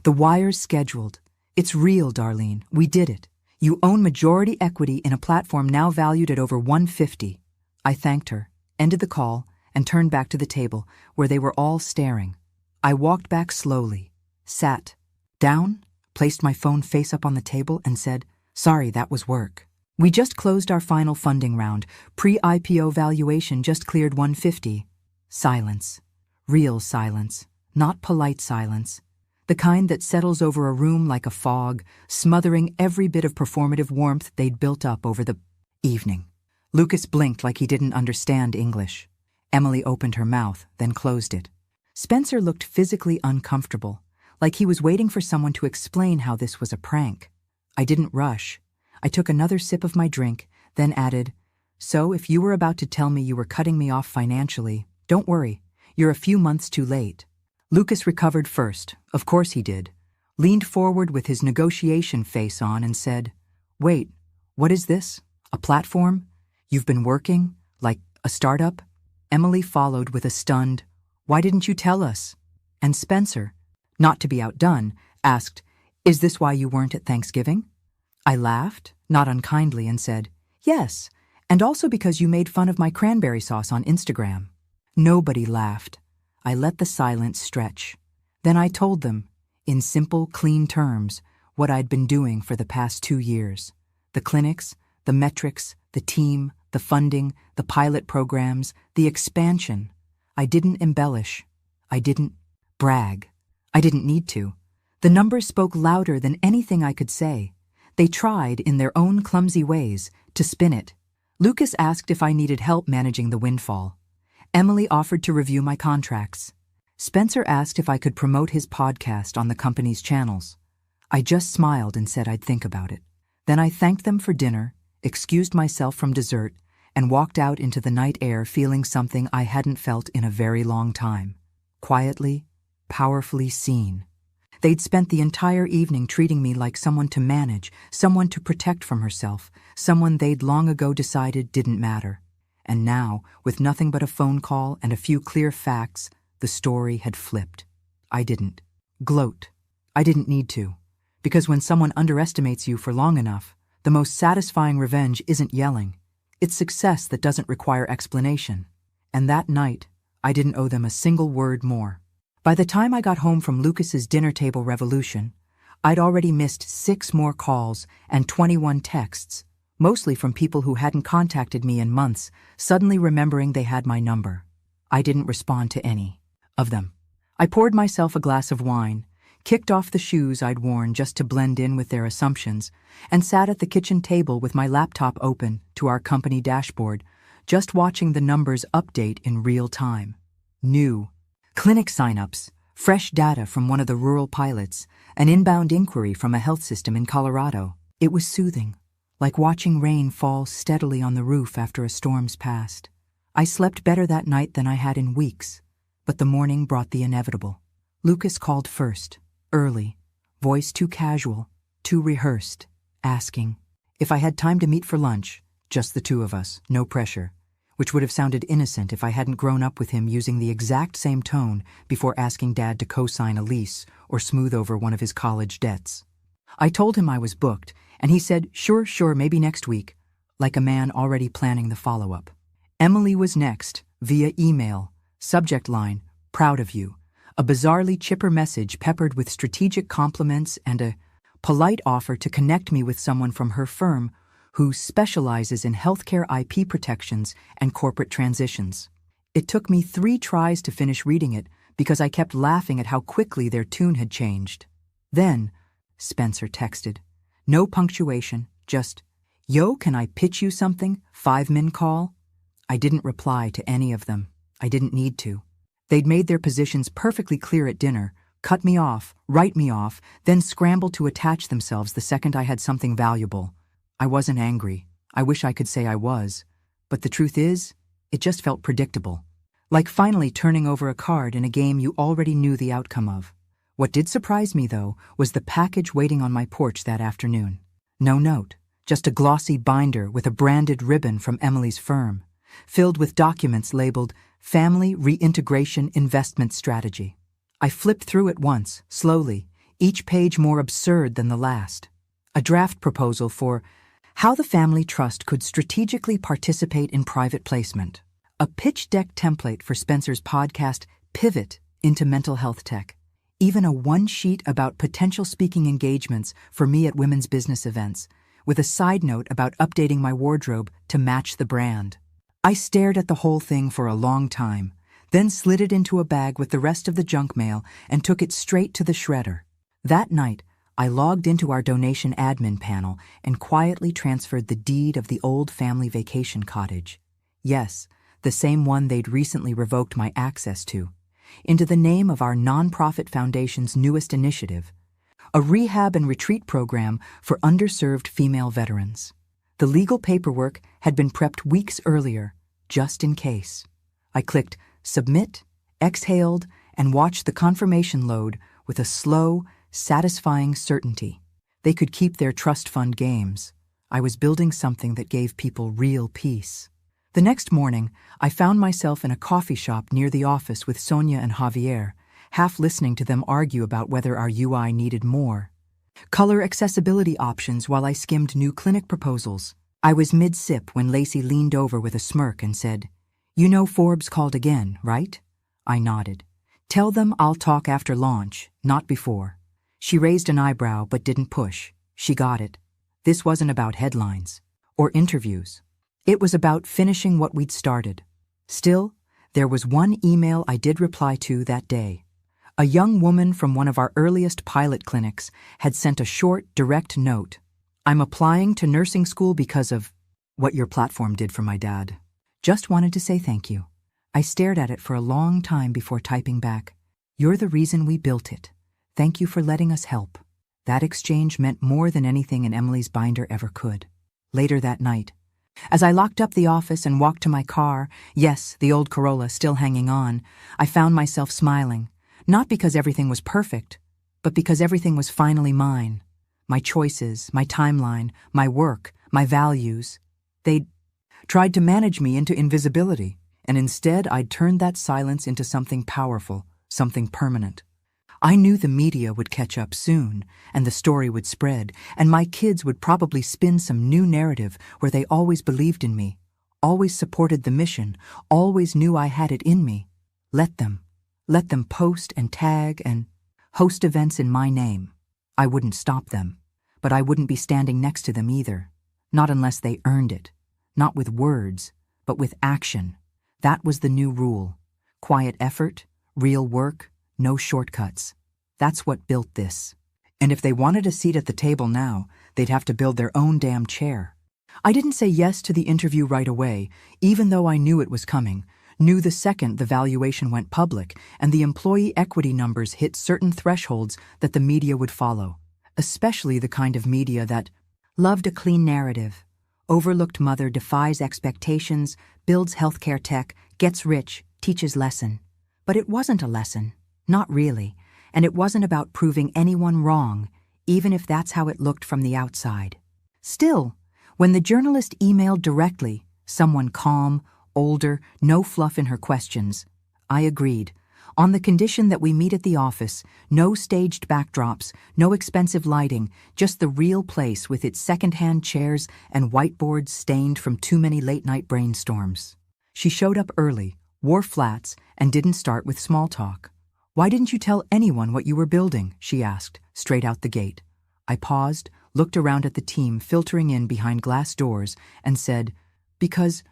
The wire's scheduled. It's real, Darlene. We did it. You own majority equity in a platform now valued at over $150. I thanked her, ended the call, and turned back to the table, where they were all staring. I walked back slowly, sat down, placed my phone face up on the table, and said, "Sorry, that was work. We just closed our final funding round. Pre-IPO valuation just cleared $150. Silence. Real silence. Not polite silence. The kind that settles over a room like a fog, smothering every bit of performative warmth they'd built up over the evening. Lucas blinked like he didn't understand English. Emily opened her mouth, then closed it. Spencer looked physically uncomfortable, like he was waiting for someone to explain how this was a prank. I didn't rush. I took another sip of my drink, then added, "So if you were about to tell me you were cutting me off financially, don't worry, you're a few months too late." Lucas recovered first, of course he did, leaned forward with his negotiation face on and said, "Wait, what is this? A platform? You've been working? Like a startup?" Emily followed with a stunned, "Why didn't you tell us?" And Spencer, not to be outdone, asked, "Is this why you weren't at Thanksgiving?" I laughed, not unkindly, and said, "Yes, and also because you made fun of my cranberry sauce on Instagram." Nobody laughed. I let the silence stretch. Then I told them, in simple, clean terms, what I'd been doing for the past 2 years. The clinics, the metrics, the team, the funding, the pilot programs, the expansion. I didn't embellish. I didn't brag. I didn't need to. The numbers spoke louder than anything I could say. They tried, in their own clumsy ways, to spin it. Lucas asked if I needed help managing the windfall. Emily offered to review my contracts. Spencer asked if I could promote his podcast on the company's channels. I just smiled and said I'd think about it. Then I thanked them for dinner, excused myself from dessert, and walked out into the night air feeling something I hadn't felt in a very long time. Quietly, powerfully seen. They'd spent the entire evening treating me like someone to manage, someone to protect from herself, someone they'd long ago decided didn't matter. And now, with nothing but a phone call and a few clear facts, the story had flipped. I didn't gloat. I didn't need to. Because when someone underestimates you for long enough, the most satisfying revenge isn't yelling. It's success that doesn't require explanation. And that night, I didn't owe them a single word more. By the time I got home from Lucas's dinner table revolution, I'd already missed 6 more calls and 21 texts, mostly from people who hadn't contacted me in months, suddenly remembering they had my number. I didn't respond to any of them. I poured myself a glass of wine, kicked off the shoes I'd worn just to blend in with their assumptions, and sat at the kitchen table with my laptop open to our company dashboard, just watching the numbers update in real time. New clinic signups, fresh data from one of the rural pilots, an inbound inquiry from a health system in Colorado. It was soothing, like watching rain fall steadily on the roof after a storm's passed. I slept better that night than I had in weeks, but the morning brought the inevitable. Lucas called first, early, voice too casual, too rehearsed, asking if I had time to meet for lunch, just the two of us, no pressure, which would have sounded innocent if I hadn't grown up with him using the exact same tone before asking Dad to co-sign a lease or smooth over one of his college debts. I told him I was booked, and he said, sure, maybe next week, like a man already planning the follow-up. Emily was next, via email, subject line, proud of you, a bizarrely chipper message peppered with strategic compliments and a polite offer to connect me with someone from her firm who specializes in healthcare IP protections and corporate transitions. It took me 3 tries to finish reading it because I kept laughing at how quickly their tune had changed. Then, Spencer texted. No punctuation, just, yo, can I pitch you something? 5-min call? I didn't reply to any of them. I didn't need to. They'd made their positions perfectly clear at dinner, cut me off, write me off, then scrambled to attach themselves the second I had something valuable. I wasn't angry. I wish I could say I was. But the truth is, it just felt predictable. Like finally turning over a card in a game you already knew the outcome of. What did surprise me, though, was the package waiting on my porch that afternoon. No note, just a glossy binder with a branded ribbon from Emily's firm, filled with documents labeled Family Reintegration Investment Strategy. I flipped through it once, slowly, each page more absurd than the last. A draft proposal for how the family trust could strategically participate in private placement. A pitch deck template for Spencer's podcast Pivot into Mental Health Tech. Even a 1-sheet about potential speaking engagements for me at women's business events, with a side note about updating my wardrobe to match the brand. I stared at the whole thing for a long time, then slid it into a bag with the rest of the junk mail and took it straight to the shredder. That night, I logged into our donation admin panel and quietly transferred the deed of the old family vacation cottage. Yes, the same one they'd recently revoked my access to, into the name of our nonprofit foundation's newest initiative, a rehab and retreat program for underserved female veterans. The legal paperwork had been prepped weeks earlier, just in case. I clicked submit, exhaled, and watched the confirmation load with a slow, satisfying certainty. They could keep their trust fund games. I was building something that gave people real peace. The next morning, I found myself in a coffee shop near the office with Sonia and Javier, half listening to them argue about whether our UI needed more color accessibility options while I skimmed new clinic proposals. I was mid-sip when Lacey leaned over with a smirk and said, "You know Forbes called again, right?" I nodded. "Tell them I'll talk after launch, not before." She raised an eyebrow but didn't push. She got it. This wasn't about headlines or interviews. It was about finishing what we'd started. Still, there was one email I did reply to that day. A young woman from one of our earliest pilot clinics had sent a short, direct note. "I'm applying to nursing school because of what your platform did for my dad. Just wanted to say thank you." I stared at it for a long time before typing back, "You're the reason we built it. Thank you for letting us help." That exchange meant more than anything in Emily's binder ever could. Later that night, as I locked up the office and walked to my car, yes, the old Corolla still hanging on, I found myself smiling, not because everything was perfect, but because everything was finally mine. My choices, my timeline, my work, my values. They'd tried to manage me into invisibility, and instead I'd turned that silence into something powerful, something permanent. I knew the media would catch up soon, and the story would spread, and my kids would probably spin some new narrative where they always believed in me, always supported the mission, always knew I had it in me. Let them post and tag and host events in my name. I wouldn't stop them, but I wouldn't be standing next to them either. Not unless they earned it. Not with words, but with action. That was the new rule. Quiet effort, real work, no shortcuts. That's what built this. And if they wanted a seat at the table now, they'd have to build their own damn chair. I didn't say yes to the interview right away, even though I knew it was coming, knew the second the valuation went public and the employee equity numbers hit certain thresholds that the media would follow, especially the kind of media that loved a clean narrative. Overlooked mother defies expectations, builds healthcare tech, gets rich, teaches lesson. But it wasn't a lesson, not really, and it wasn't about proving anyone wrong, even if that's how it looked from the outside. Still, when the journalist emailed directly, someone calm, older, no fluff in her questions, I agreed, on the condition that we meet at the office, no staged backdrops, no expensive lighting, just the real place with its second-hand chairs and whiteboards stained from too many late-night brainstorms. She showed up early, wore flats, and didn't start with small talk. "Why didn't you tell anyone what you were building?" she asked, straight out the gate. I paused, looked around at the team filtering in behind glass doors, and said, "Because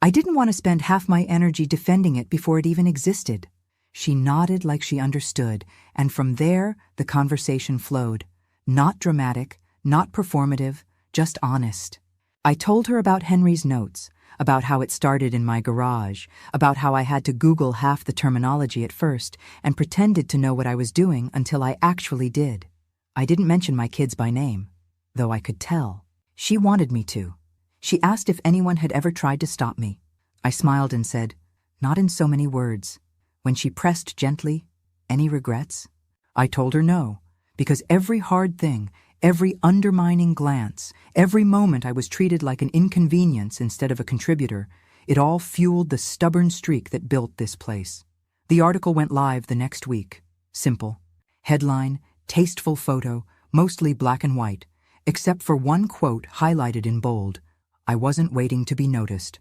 I didn't want to spend half my energy defending it before it even existed." She nodded like she understood, and from there the conversation flowed. Not dramatic, not performative, just honest. I told her about Henry's notes, about how it started in my garage, about how I had to Google half the terminology at first and pretended to know what I was doing until I actually did. I didn't mention my kids by name, though I could tell. She wanted me to. She asked if anyone had ever tried to stop me. I smiled and said, "Not in so many words." When she pressed gently, "Any regrets?" I told her no, because every hard thing, every undermining glance, every moment I was treated like an inconvenience instead of a contributor, it all fueled the stubborn streak that built this place. The article went live the next week. Simple. Headline, tasteful photo, mostly black and white, except for one quote highlighted in bold. I wasn't waiting to be noticed.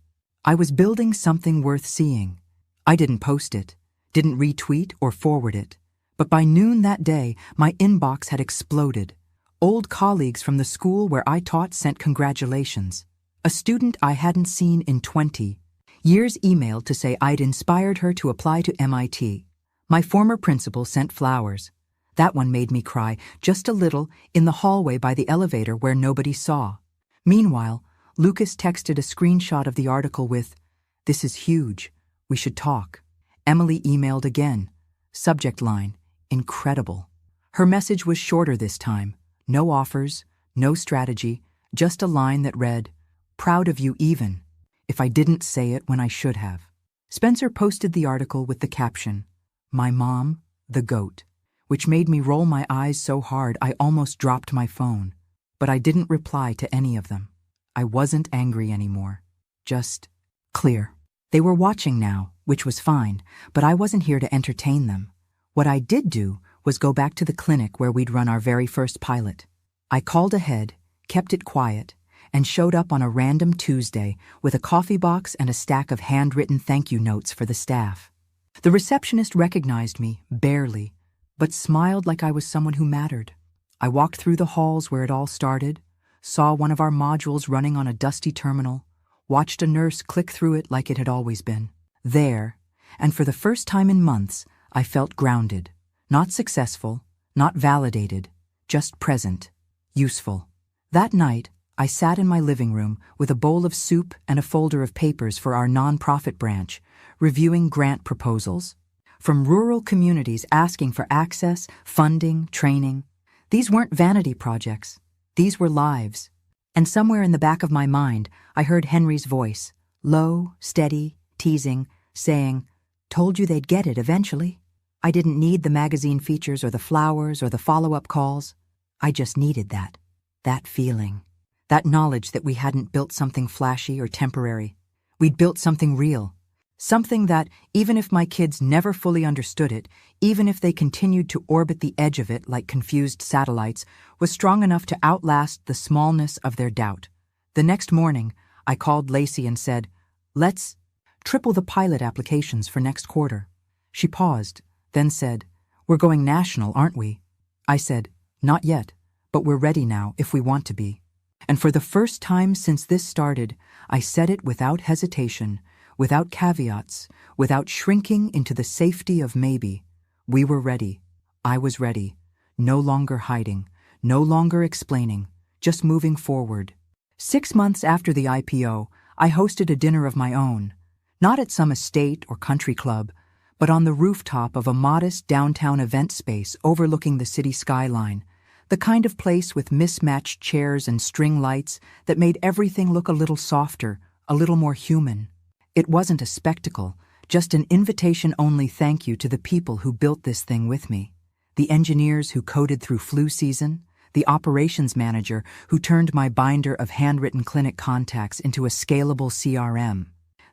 I was building something worth seeing. I didn't post it, didn't retweet or forward it. But by noon that day, my inbox had exploded. Old colleagues from the school where I taught sent congratulations. A student I hadn't seen in 20 years emailed to say I'd inspired her to apply to MIT. My former principal sent flowers. That one made me cry, just a little, in the hallway by the elevator where nobody saw. Meanwhile, Lucas texted a screenshot of the article with, "This is huge. We should talk." Emily emailed again. Subject line, "Incredible." Her message was shorter this time. No offers, no strategy, just a line that read, "Proud of you even, if I didn't say it when I should have." Spencer posted the article with the caption, "My mom, the goat," which made me roll my eyes so hard I almost dropped my phone. But I didn't reply to any of them. I wasn't angry anymore. Just clear. They were watching now, which was fine, but I wasn't here to entertain them. What I did do was go back to the clinic where we'd run our very first pilot. I called ahead, kept it quiet, and showed up on a random Tuesday with a coffee box and a stack of handwritten thank you notes for the staff. The receptionist recognized me, barely, but smiled like I was someone who mattered. I walked through the halls where it all started, saw one of our modules running on a dusty terminal, watched a nurse click through it like it had always been. There, and for the first time in months, I felt grounded. Not successful, not validated, just present, useful. That night, I sat in my living room with a bowl of soup and a folder of papers for our nonprofit branch, reviewing grant proposals. From rural communities asking for access, funding, training. These weren't vanity projects. These were lives. And somewhere in the back of my mind, I heard Henry's voice, low, steady, teasing, saying, "Told you they'd get it eventually." I didn't need the magazine features or the flowers or the follow-up calls. I just needed that feeling, that knowledge that we hadn't built something flashy or temporary. We'd built something real, something that, even if my kids never fully understood it, even if they continued to orbit the edge of it like confused satellites, was strong enough to outlast the smallness of their doubt. The next morning, I called Lacey and said, "Let's triple the pilot applications for next quarter." She paused, then said, "We're going national, aren't we?" I said, Not yet, but we're ready now if we want to be. And for the first time since this started, I said it without hesitation, without caveats, without shrinking into the safety of maybe. We were ready. I was ready. No longer hiding, no longer explaining, just moving forward. 6 months after the IPO, I hosted a dinner of my own, not at some estate or country club, but on the rooftop of a modest downtown event space overlooking the city skyline, the kind of place with mismatched chairs and string lights that made everything look a little softer, a little more human. It wasn't a spectacle, just an invitation-only thank you to the people who built this thing with me. The engineers who coded through flu season, the operations manager who turned my binder of handwritten clinic contacts into a scalable CRM,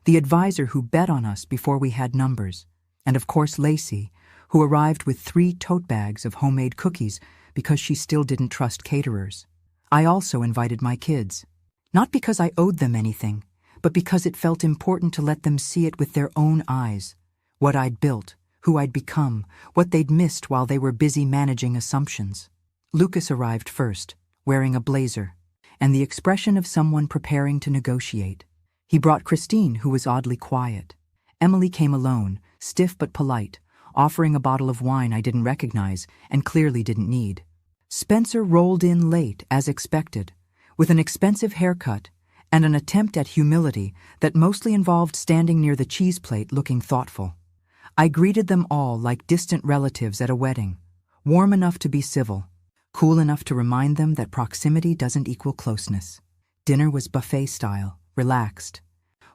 the advisor who bet on us before we had numbers, and of course Lacey, who arrived with 3 tote bags of homemade cookies because she still didn't trust caterers. I also invited my kids, not because I owed them anything, but because it felt important to let them see it with their own eyes, what I'd built, who I'd become, what they'd missed while they were busy managing assumptions. Lucas arrived first, wearing a blazer, and the expression of someone preparing to negotiate. He brought Christine, who was oddly quiet. Emily came alone, stiff but polite, offering a bottle of wine I didn't recognize and clearly didn't need. Spencer rolled in late, as expected, with an expensive haircut and an attempt at humility that mostly involved standing near the cheese plate looking thoughtful. I greeted them all like distant relatives at a wedding, warm enough to be civil, cool enough to remind them that proximity doesn't equal closeness. Dinner was buffet style, relaxed,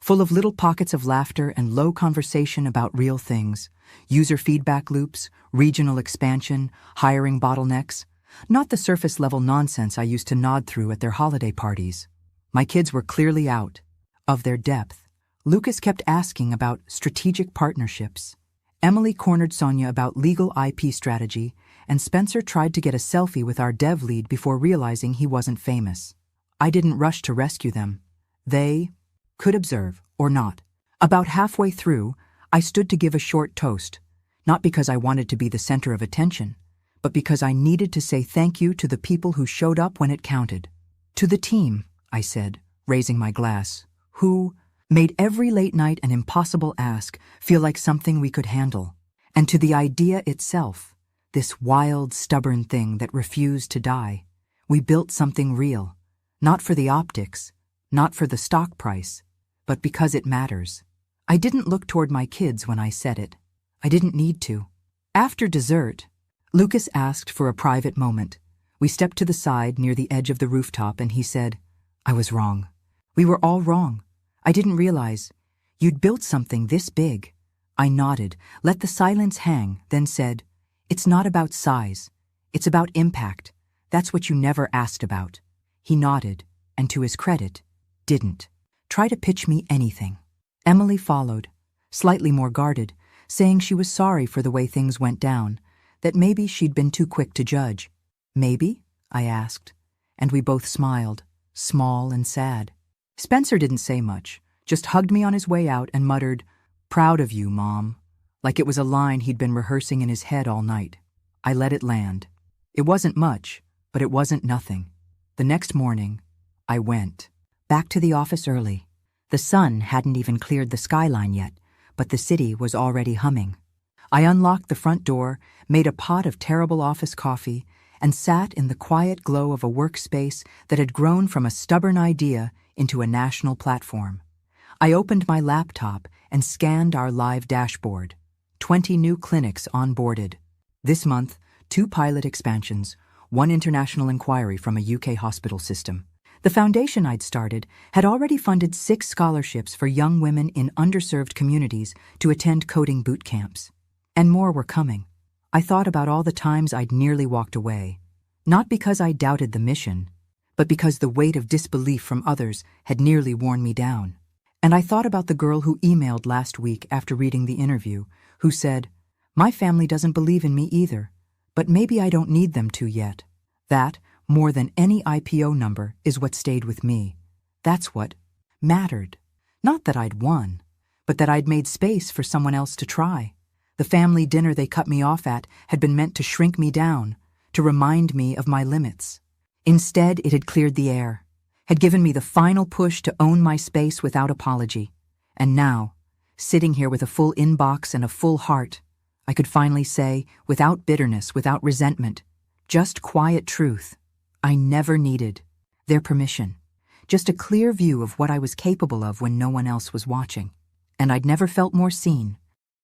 full of little pockets of laughter and low conversation about real things, user feedback loops, regional expansion, hiring bottlenecks, not the surface-level nonsense I used to nod through at their holiday parties. My kids were clearly out of their depth. Lucas kept asking about strategic partnerships. Emily cornered Sonia about legal IP strategy, and Spencer tried to get a selfie with our dev lead before realizing he wasn't famous. I didn't rush to rescue them. They could observe, or not. About halfway through, I stood to give a short toast, not because I wanted to be the center of attention, but because I needed to say thank you to the people who showed up when it counted. To the team, I said, raising my glass, who made every late night and impossible ask feel like something we could handle. And to the idea itself, this wild, stubborn thing that refused to die. We built something real, not for the optics, not for the stock price, but because it matters. I didn't look toward my kids when I said it. I didn't need to. After dessert, Lucas asked for a private moment. We stepped to the side near the edge of the rooftop and he said, "I was wrong. We were all wrong. I didn't realize. You'd built something this big." I nodded, let the silence hang, then said, "It's not about size. It's about impact. That's what you never asked about." He nodded, and to his credit, didn't try to pitch me anything. Emily followed, slightly more guarded, saying she was sorry for the way things went down, that maybe she'd been too quick to judge. "Maybe?" I asked, and we both smiled, small and sad. Spencer didn't say much, just hugged me on his way out and muttered, "Proud of you, Mom," like it was a line he'd been rehearsing in his head all night. I let it land. It wasn't much, but it wasn't nothing. The next morning, I went back to the office early. The sun hadn't even cleared the skyline yet, but the city was already humming. I unlocked the front door, made a pot of terrible office coffee, and sat in the quiet glow of a workspace that had grown from a stubborn idea into a national platform. I opened my laptop and scanned our live dashboard. 20 new clinics onboarded. This month, 2 pilot expansions, 1 international inquiry from a UK hospital system. The foundation I'd started had already funded 6 scholarships for young women in underserved communities to attend coding boot camps. And more were coming. I thought about all the times I'd nearly walked away, not because I doubted the mission, but because the weight of disbelief from others had nearly worn me down. And I thought about the girl who emailed last week after reading the interview, who said, "My family doesn't believe in me either, but maybe I don't need them to yet." That, more than any IPO number, is what stayed with me. That's what mattered. Not that I'd won, but that I'd made space for someone else to try. The family dinner they cut me off at had been meant to shrink me down, to remind me of my limits. Instead, it had cleared the air, had given me the final push to own my space without apology. And now, sitting here with a full inbox and a full heart, I could finally say, without bitterness, without resentment, just quiet truth, I never needed their permission. Just a clear view of what I was capable of when no one else was watching. And I'd never felt more seen,